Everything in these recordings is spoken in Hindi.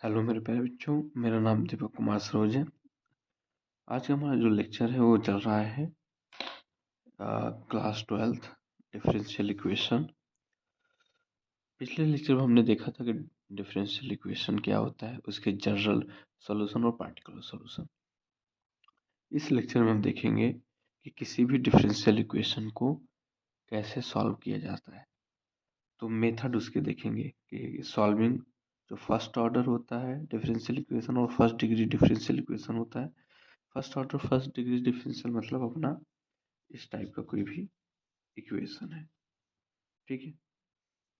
हेलो मेरे प्यारे बच्चों, मेरा नाम दीपक कुमार सरोज है। आज का हमारा जो लेक्चर है वो चल रहा है क्लास 12th डिफरेंशियल इक्वेशन। पिछले लेक्चर में हमने देखा था कि डिफरेंशियल इक्वेशन क्या होता है, उसके जनरल सॉल्यूशन और पार्टिकुलर सॉल्यूशन। इस लेक्चर में हम देखेंगे कि किसी भी डिफरेंशियल इक्वेशन को कैसे सॉल्व किया जाता है। तो मेथड उसके देखेंगे कि सॉल्विंग जो फर्स्ट ऑर्डर होता है डिफरेंशियल इक्वेशन और फर्स्ट डिग्री डिफरेंशियल इक्वेशन होता है। First order first degree differential मतलब अपना इस टाइप का कोई भी इक्वेशन है, ठीक है।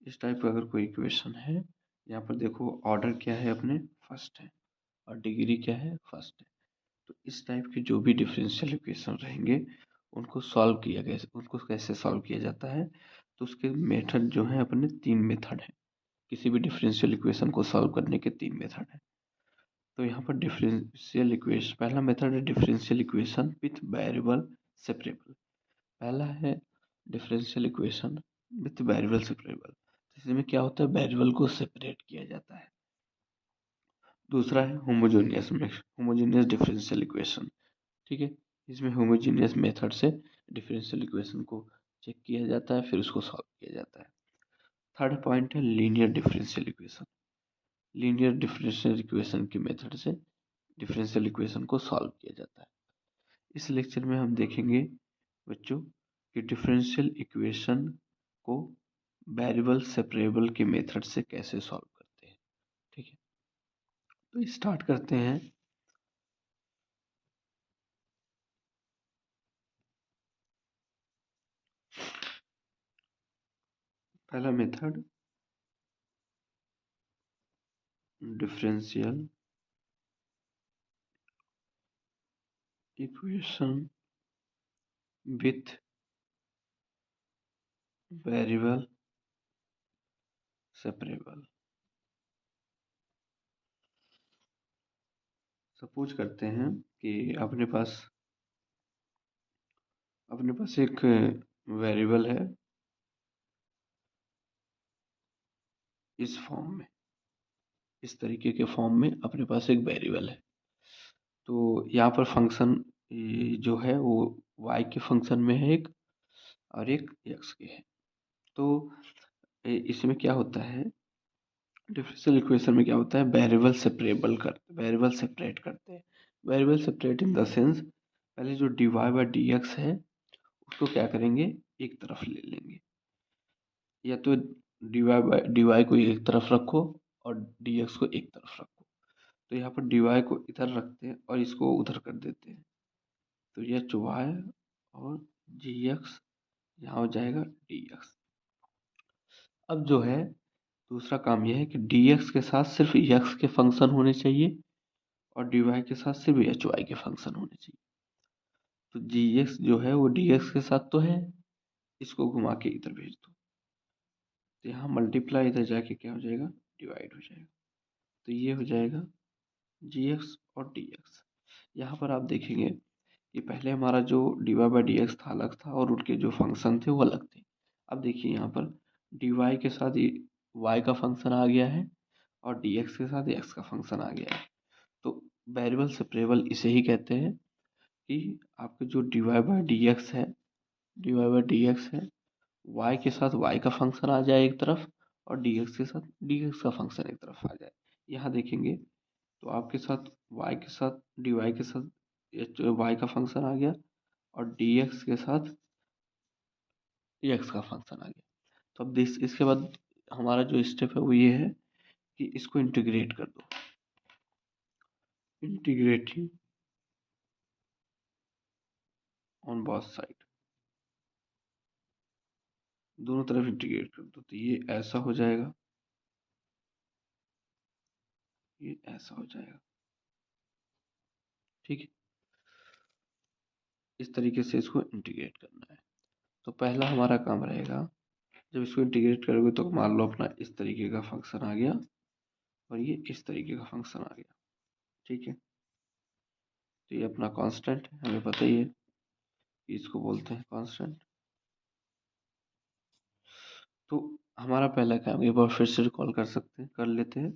इस टाइप का अगर कोई इक्वेशन है, यहाँ पर देखो ऑर्डर क्या है अपने फर्स्ट है और डिग्री क्या है फर्स्ट है। तो इस टाइप के जो भी डिफरेंशियल इक्वेशन रहेंगे उनको सॉल्व किया गया, उनको कैसे सॉल्व किया जाता है। तो उसके मेथड जो है अपने तीन मेथड है। किसी भी डिफरेंशियल इक्वेशन को सॉल्व करने के तीन मेथड है। तो यहाँ पर डिफरेंशियल इक्वेशन पहला मेथड है differential equation with variable separable. पहला है differential equation with variable separable, इसमें क्या होता है वेरिएबल को सेपरेट किया जाता है। दूसरा है होमोजेनियस डिफरेंशियल इक्वेशन, ठीक है। इसमें होमोजेनियस मेथड से डिफरेंशियल इक्वेशन को चेक किया जाता है, फिर उसको सॉल्व किया जाता है। थर्ड पॉइंट है linear differential equation. Linear differential equation की मेथड से डिफरेंशियल इक्वेशन को सॉल्व किया जाता है। इस लेक्चर में हम देखेंगे बच्चों कि डिफरेंशियल इक्वेशन को वेरिएबल सेपरेबल के मेथड से कैसे सॉल्व करते हैं, ठीक है। तो स्टार्ट करते हैं। पहला method differential equation with variable separable. Suppose करते हैं कि अपने पास एक वेरिएबल है इस फॉर्म में, इस तरीके के फॉर्म में अपने पास एक वेरिएबल है। तो यहाँ पर फंक्शन जो है वो y के फंक्शन में है एक, और एक x के है। तो इसमें क्या होता है डिफरेंशियल इक्वेशन में क्या होता है वेरिएबल सेपरेट करते हैं। Variable separate in the sense पहले जो dy बाई डी एक्स है उसको क्या करेंगे एक तरफ ले लेंगे, या तो dy को एक तरफ रखो और dx को एक तरफ रखो। तो यहाँ पर dy को इधर रखते हैं और इसको उधर कर देते हैं। तो यह y और gx यहाँ हो जाएगा dx। अब जो है दूसरा काम यह है कि dx के साथ सिर्फ x के फंक्शन होने चाहिए और dy के साथ सिर्फ hy के फंक्शन होने चाहिए। तो gx जो है वो dx के साथ तो है, इसको घुमा के इधर भेज दो तो यहाँ मल्टीप्लाई इधर जाके क्या हो जाएगा डिवाइड हो जाएगा। तो ये हो जाएगा gx और dx। यहाँ पर आप देखेंगे कि पहले हमारा जो dy बाई डी एक्स था अलग था और उनके जो फंक्शन थे वो अलग थे। अब देखिए यहाँ पर dy के साथ y का फंक्शन आ गया है और dx के साथ x का फंक्शन आ गया है। तो वेरिएबल सेपरेबल इसे ही कहते हैं कि आपके जो dy बाई डी एक्स है y के साथ y का फंक्शन आ जाए एक तरफ और dx के साथ dx का फंक्शन एक तरफ आ जाए। यहाँ देखेंगे तो आपके साथ y के साथ dy के साथ y का फंक्शन आ गया और dx के साथ x का फंक्शन आ गया। तो अब इसके बाद हमारा जो स्टेप है वो ये है कि इसको इंटीग्रेट कर दो। इंटीग्रेटिंग ऑन बोथ साइड, दोनों तरफ इंटीग्रेट कर दो। तो ये ऐसा हो जाएगा, ये ऐसा हो जाएगा, ठीक है। इस तरीके से इसको इंटीग्रेट करना है। तो पहला हमारा काम रहेगा जब इसको इंटीग्रेट करोगे तो मान लो अपना इस तरीके का फंक्शन आ गया और ये इस तरीके का फंक्शन आ गया, ठीक है। तो ये अपना कांस्टेंट है, हमें पता ही है कि इसको बोलते हैं कांस्टेंट। तो हमारा पहला काम एक बार फिर से रिकॉल कर लेते हैं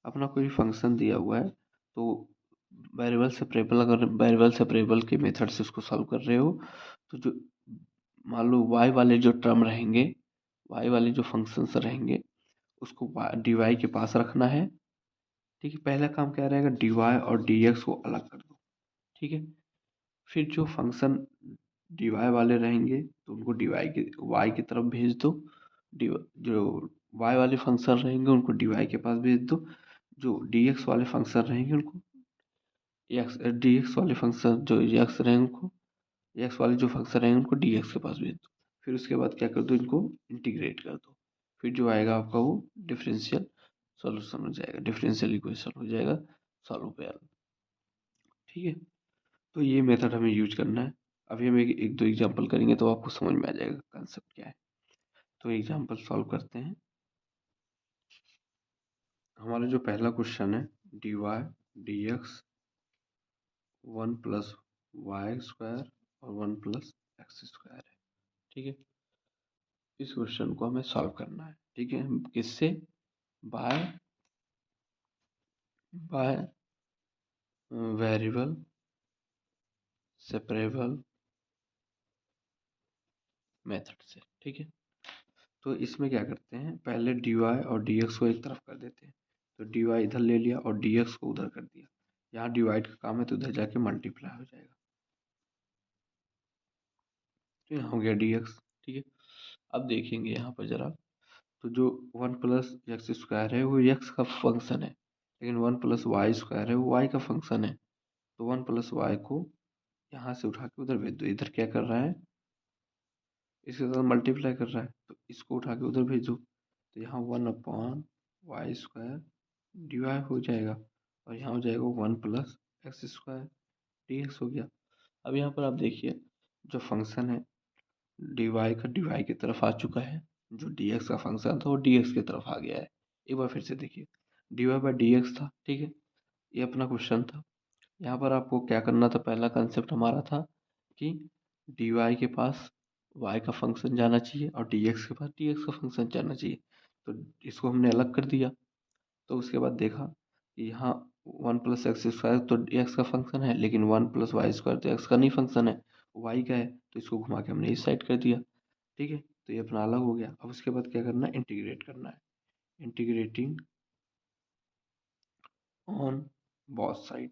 अपना कोई फंक्शन दिया हुआ है तो वेरिएबल सेपरेबल, अगर वेरिएबल सेपरेबल के मेथड से उसको सॉल्व कर रहे हो तो जो मान लो y वाले जो टर्म रहेंगे, y वाले जो फंक्शंस रहेंगे उसको dy के पास रखना है। ठीक है, पहला काम क्या रहेगा, dy और dx को अलग कर दो। ठीक है, फिर जो फंक्शन dy वाले रहेंगे तो उनको dy के y की तरफ भेज दो, जो y वाले फंक्शन रहेंगे उनको dy के पास भेज दो, जो dx वाले फंक्शन रहेंगे उनको dx वाले फंक्शन जो x रहेंगे उनको x वाले जो फंक्शन रहेंगे उनको dx के पास भेज दो। फिर उसके बाद क्या कर दो, इनको इंटीग्रेट कर दो। फिर जो आएगा आपका वो डिफरेंशियल सॉल्यूशन हो जाएगा, डिफरेंशियल इक्वेशन हो जाएगा सॉल्वेबल। ठीक है, तो ये मेथड हमें यूज करना है। अभी हम एक दो एग्जांपल करेंगे तो आपको समझ में आ जाएगा कंसेप्ट क्या है। तो एग्जांपल सॉल्व करते हैं। हमारा जो पहला क्वेश्चन है, dy dx 1 plus Y square और 1 प्लस एक्स स्क्वायर है। ठीक है, इस क्वेश्चन को हमें सॉल्व करना है। ठीक है, किससे, by by variable separable method से। ठीक है, तो इसमें क्या करते हैं, पहले dy और dx को एक तरफ कर देते हैं। तो dy इधर ले लिया और dx को उधर कर दिया। यहाँ डिवाइड का काम है तो उधर जाके मल्टीप्लाई हो जाएगा। तो यहाँ हो गया dx। ठीक है, अब देखेंगे यहाँ पर जरा, तो जो 1 प्लस एक्स स्क्वायर है वो x का फंक्शन है, लेकिन 1 प्लस वाई स्क्वायर है वो y का फंक्शन है। तो 1 प्लस वाई को यहाँ से उठा के उधर भेज दो। इधर क्या कर रहा है, इसके साथ मल्टीप्लाई कर रहा है तो इसको उठा के उधर भेजो। तो यहाँ 1/y² डिवाइड हो जाएगा और यहाँ हो जाएगा 1 प्लस एक्स स्क्वायर dx हो गया। अब यहाँ पर आप देखिए, जो फंक्शन है dy का dy की तरफ आ चुका है, जो dx का फंक्शन था वो dx की तरफ आ गया है। एक बार फिर से देखिए, dy/dx था। ठीक है, ये अपना क्वेश्चन था। यहाँ पर आपको क्या करना था, पहला कंसेप्ट हमारा था कि dy के पास y का फंक्शन जाना चाहिए और dx के पास dx का फंक्शन जाना चाहिए। तो इसको हमने अलग कर दिया। तो उसके बाद देखा कि यहाँ 1 प्लस एक्स स्क्वायर तो x का फंक्शन है, लेकिन 1 प्लस वाई स्क्वायर तो x का नहीं फंक्शन है, y का है। तो इसको घुमा के हमने इस साइड कर दिया। ठीक है, तो ये अपना अलग हो गया। अब उसके बाद क्या करना है, इंटीग्रेट करना है, इंटीग्रेटिंग ऑन बोथ साइड।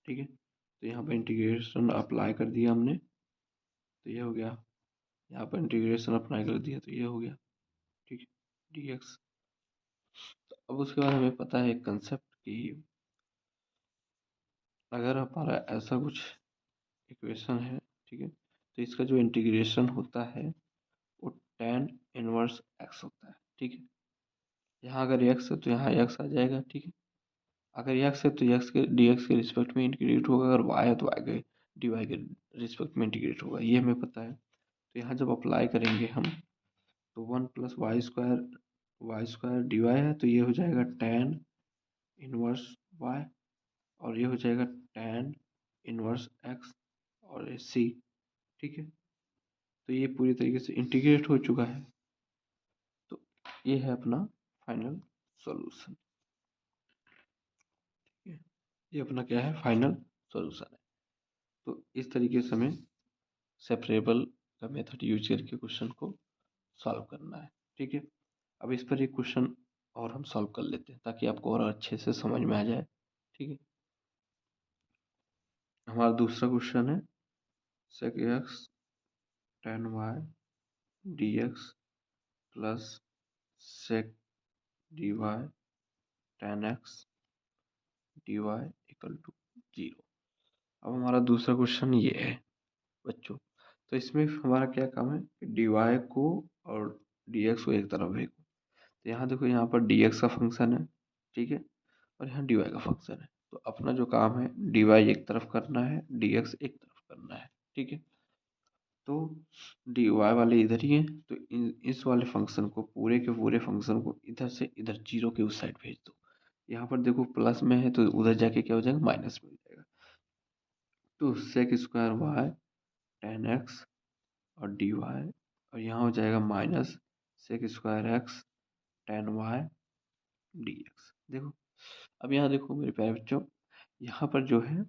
ठीक है, तो यहाँ पर इंटीग्रेशन अप्लाई कर दिया हमने, तो ये हो गया। यहाँ पर इंटीग्रेशन अप्लाई कर दिया तो ये हो गया। ठीक है, dx। तो अब उसके बाद हमें पता है एक कंसेप्ट कि अगर हमारा ऐसा कुछ इक्वेशन है, ठीक है, तो इसका जो इंटीग्रेशन होता है वो tan इनवर्स x होता है। ठीक है, यहाँ अगर x है तो यहाँ x आ जाएगा। ठीक है, अगर x है तो x के dx के रिस्पेक्ट में इंटीग्रेट होगा, अगर y है तो y के dy के रिस्पेक्ट में इंटीग्रेट होगा, ये हमें पता है। तो यहाँ जब अप्लाई करेंगे हम, तो 1 प्लस वाई स्क्वायर dy है तो ये हो जाएगा tan इनवर्स y, और ये हो जाएगा tan इनवर्स x और ये c। ठीक है, तो ये पूरी तरीके से इंटीग्रेट हो चुका है। तो ये है अपना फाइनल सॉल्यूशन। ठीक है, ये अपना क्या है, फाइनल सॉल्यूशन है। तो इस तरीके से हमें सेपरेबल का मेथड यूज करके क्वेश्चन को सॉल्व करना है। ठीक है, अब इस पर एक क्वेश्चन और हम सॉल्व कर लेते हैं ताकि आपको और अच्छे से समझ में आ जाए। ठीक है, हमारा दूसरा क्वेश्चन है sec x tan y dx plus sec dy tan x dy equal to 0। अब हमारा दूसरा क्वेश्चन ये है बच्चों। तो इसमें हमारा क्या काम है कि dy को और dx को एक तरफ भेजो। तो यहाँ देखो, यहाँ पर dx का फंक्शन है, ठीक है, और यहाँ dy का फंक्शन है। तो अपना जो काम है, dy एक तरफ करना है, dx एक तरफ करना है। ठीक है, तो dy वाले इधर ही है तो इस वाले फंक्शन को, पूरे के पूरे फंक्शन को इधर से इधर जीरो के उस साइड भेज दो। यहाँ पर देखो प्लस में है तो उधर जाके क्या हो जाएगा, माइनस में हो जाएगा। तो sec square Y ten X और डी वाई, और यहाँ हो जाएगा minus sec square X ten Y D X. देखो, अब यहाँ देखो मेरे प्यारे बच्चों, यहाँ पर जो है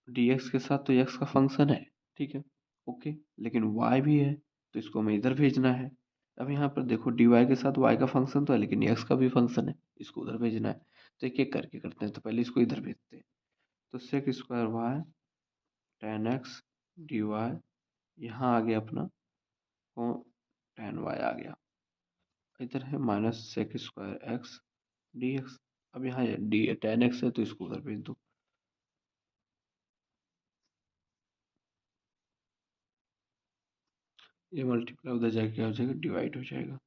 dx के साथ तो x का फंक्शन है, ठीक है, ओके, लेकिन y भी है, तो इसको हमें इधर भेजना है। अब यहाँ पर देखो dy के साथ y का फंक्शन तो है, लेकिन x का भी फंक्शन है, इसको उधर भेजना है। तो एक एक करके करते हैं, तो पहले इसको इधर भेजते हैं। तो sec square Y ten X D Y, यहाँ आ गया अपना टेन वाई आ गया, इधर है minus sec square X D X. अब यहाँ डी टेन एक्स है, तो इसको उधर भेज दो। ये मल्टीप्लाई उधर जाके क्या हो जाएगा, डिवाइड हो जाएगा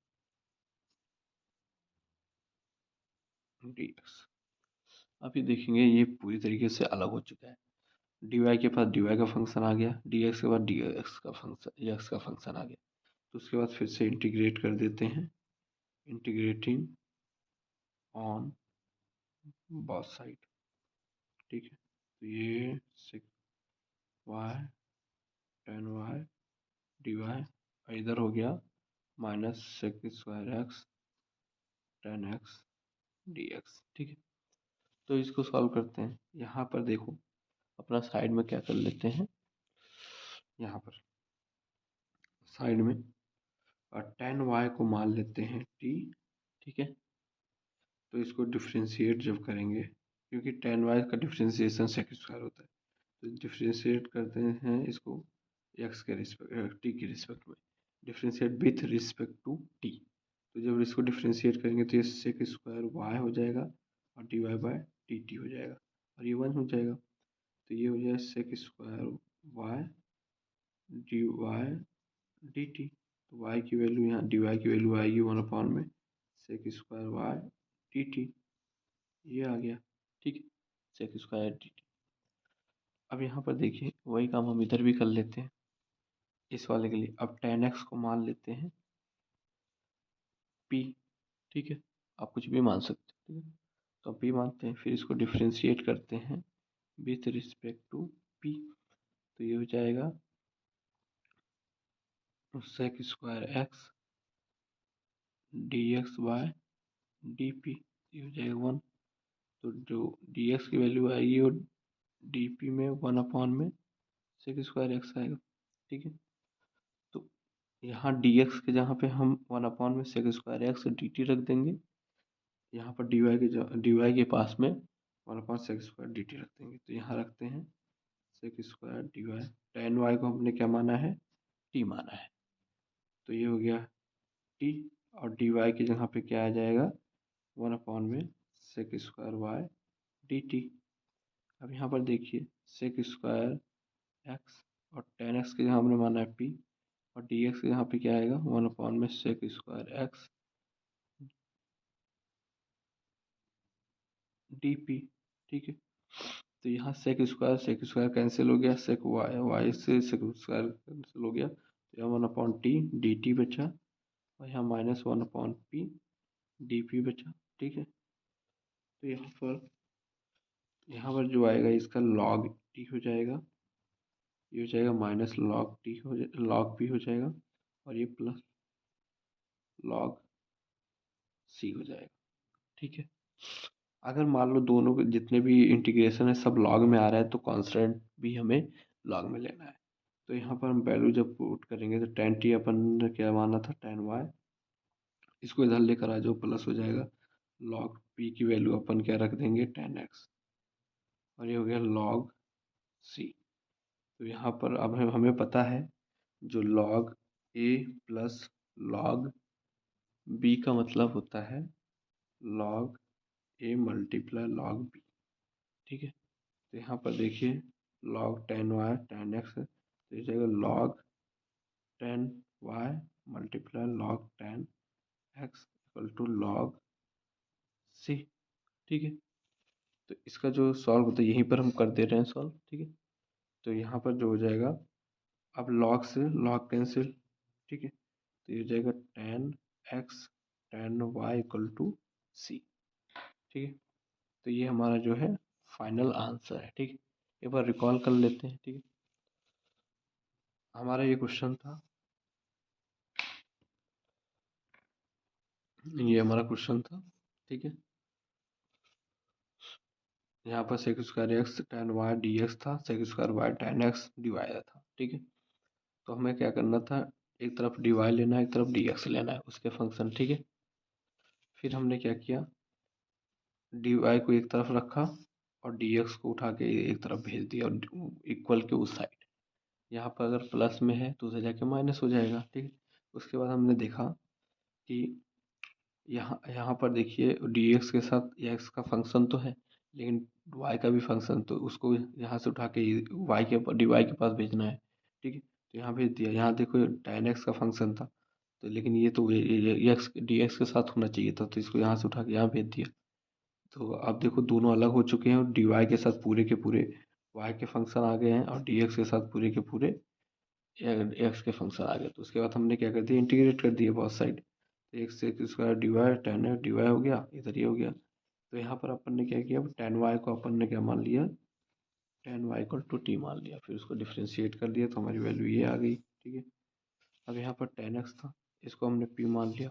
डी एक्स। अभी देखेंगे ये पूरी तरीके से अलग हो चुका है। डी वाई के पास डी वाई का फंक्शन आ गया, डी एक्स के बाद डी एक्स का फंक्शन एक्स का फंक्शन आ गया। तो उसके बाद फिर से इंटीग्रेट कर देते हैं, इंटीग्रेटिंग ऑन बोथ साइड, ठीक है। तो ये sec Y tan Y D Y इधर हो गया minus sec square X tan X D X, ठीक है। तो इसको सॉल्व करते हैं। यहाँ पर देखो अपना साइड में क्या कर लेते हैं, यहाँ पर साइड में टेन वाई को मान लेते हैं टी, ठीक है। तो इसको डिफ्रेंशिएट जब करेंगे, क्योंकि टेन वाई का डिफ्रेंशिएशन सेक स्क्वायर होता है, तो डिफ्रेंशिएट करते हैं इसको एक्स के रिस्पेक्ट टी के रिस्पेक्ट में, differentiate with respect to T. तो जब इसको डिफ्रेंशिएट करेंगे तो ये सेक स्क्वायर वाई हो जाएगा और D Y by D T हो जाएगा, और ये वन हो जाएगा। तो ये हो जाएगा sec square Y D Y D T. तो वाई की वैल्यू यहाँ डी वाई की वैल्यू आएगी वन अपॉन में sec square Y D T, ये आ गया, ठीक है, सेक स्क्वायर डी टी। अब यहाँ पर देखिए वही काम हम इधर भी कर लेते हैं इस वाले के लिए। अब टेन एक्स को मान लेते हैं पी, ठीक है, आप कुछ भी मान सकते हैं, ठीक है। तो पी मानते हैं, फिर इसको डिफ्रेंशिएट करते हैं विथ रिस्पेक्ट टू पी। तो ये हो जाएगा sec square X D X by D P, ये हो जाएगा वन। तो जो डी एक्स की वैल्यू आएगी वो डी पी में वन अपॉन में सेक स्क्वायर एक्स आएगा, ठीक है। तो यहाँ डी एक्स के जहाँ पे हम वन अपॉन में sec square X D T रख देंगे, यहाँ पर डी वाई के पास में one upon sec square D T रख देंगे। तो यहाँ रखते हैं sec square D Y, tan Y को हमने क्या माना है, टी माना है। तो ये हो गया टी, और डी वाई की जगह पे क्या आ जाएगा, वन अपॉन में sec square Y D T. अब यहाँ पर देखिए सेक स्क्वायर एक्स और टेन एक्स के जहाँ हमने माना है पी, और डी एक्स के यहाँ पे क्या आएगा, वन अपॉन में sec square X D P, ठीक है। तो यहाँ सेक स्क्वायर कैंसिल हो गया, सेक वाई वाई से सेक स्क्वायर कैंसिल हो गया, तो यहाँ one upon T D T बचा, और यहाँ minus one upon P D P बचा, ठीक है। तो यहाँ पर जो आएगा इसका लॉग टी हो जाएगा, ये हो जाएगा माइनस लॉग टी हो लॉग पी हो जाएगा, और ये प्लस लॉग सी हो जाएगा, ठीक है। अगर मान लो दोनों के जितने भी इंटीग्रेशन है सब लॉग में आ रहा है, तो कांस्टेंट भी हमें लॉग में लेना है। तो यहाँ पर हम वैल्यू जब पुट करेंगे, तो टेन टी अपन ने क्या माना था, टेन वाई, इसको इधर लेकर आ जाओ, प्लस हो जाएगा लॉग पी की वैल्यू अपन क्या रख देंगे, टेन एक्स, और ये हो गया लॉग सी। तो यहाँ पर अब हमें पता है जो log A plus log B का मतलब होता है log A multiply log B, ठीक है। तो यहाँ पर देखिए log ten Y ten X है, तो ये जाएगा log ten Y multiply log ten X equal to log C, ठीक है। तो इसका जो सॉल्व होता है यहीं पर हम कर दे रहे हैं सॉल्व, ठीक है। तो यहाँ पर जो हो जाएगा, अब लॉग से लॉग कैंसिल, ठीक है। तो ये हो जाएगा ten X ten Y equal to C, ठीक है। तो ये हमारा जो है फाइनल आंसर है, ठीक है। एक बार रिकॉल कर लेते हैं, ठीक है। हमारा ये क्वेश्चन था, ये हमारा क्वेश्चन था, ठीक है। यहाँ पर sec square X tan y dx था, sec square y tan x dy था, ठीक है। तो हमें क्या करना था, एक तरफ dy लेना है, एक तरफ dx लेना है उसके फंक्शन, ठीक है। फिर हमने क्या किया, dy को एक तरफ रखा और dx को उठा के एक तरफ भेज दिया, और इक्वल के उस साइड। यहाँ पर अगर प्लस में है तो उसे जाके माइनस हो जाएगा, ठीक है। उसके बाद हमने देखा कि यहाँ यहाँ पर देखिए dx के साथ x का फंक्शन तो है, लेकिन y का भी फंक्शन, तो उसको यहाँ से उठा के y के dy के पास भेजना है, ठीक है। तो यहाँ भेज दिया। यहाँ देखो tan x का फंक्शन था, तो लेकिन ये तो x dx के साथ होना चाहिए था, तो इसको यहाँ से उठा के यहाँ भेज दिया। तो अब देखो दोनों अलग हो चुके हैं, और dy के साथ पूरे के पूरे y के फंक्शन आ गए हैं, और dx के साथ पूरे के पूरे एक्स के फंक्शन आ गए। तो उसके बाद हमने क्या कर दिया, इंटीग्रेट कर दिया बहुत साइड। तो एक्स से square D tan x dy हो गया, इधर ये हो गया। तो यहाँ पर अपन ने क्या किया, tan y को अपन ने क्या मान लिया, tan y equal to T मान लिया। फिर उसको डिफ्रेंशिएट कर दिया तो हमारी वैल्यू ये आ गई, ठीक है। अब यहाँ पर tan x था, इसको हमने p मान लिया।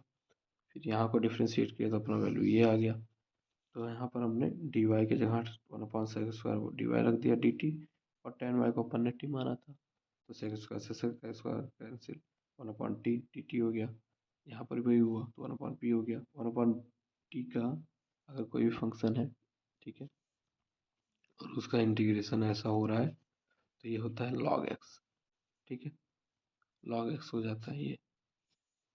फिर यहाँ को डिफ्रेंशिएट किया तो अपना वैल्यू ये आ गया। तो यहाँ पर हमने डी वाई की जगह 1/sec² डी वाई रख दिया dt, और tan y को अपन ने t माना था, तो sec² से sec² कैंसिल, 1/t dt हो गया। यहाँ पर भी हुआ तो 1/p हो गया। 1/t का अगर कोई भी फंक्शन है, ठीक है, और उसका इंटीग्रेशन ऐसा हो रहा है, तो ये होता है log x, ठीक है। log x हो जाता है ये।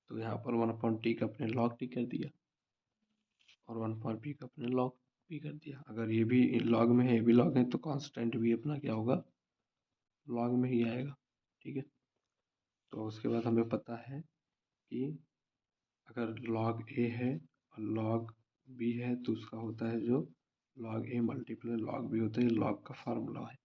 तो यहाँ पर 1/t का अपने log t कर दिया, और 1/p का अपने log p कर दिया। अगर ये भी log में है, ये भी log है, तो कांस्टेंट भी अपना क्या होगा, log में ही आएगा, ठीक है। तो उसके बाद हमें पता है कि अगर log a है और log b है, तो उसका होता है जो log a multiply log b होता है, log का फार्मूला है।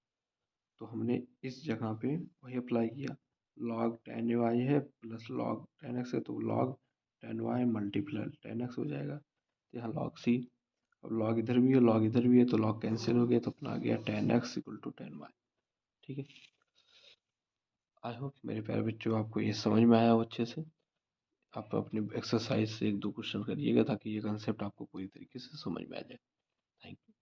तो हमने इस जगह पे वही अप्लाई किया, log tan y है प्लस log tan x है, तो log tan y multiply tan x हो जाएगा। तो यहाँ log c, अब log इधर भी है, log इधर भी है, तो log कैंसिल हो गया, तो अपना आ गया tan x equal to tan y, ठीक है। आई होप मेरे प्यारे बच्चों आपको ये समझ में आया हो अच्छे से। आप अपनी एक्सरसाइज से 1-2 क्वेश्चन करिएगा, ताकि ये कंसेप्ट आपको पूरी तरीके से समझ में आ जाए। Thank you.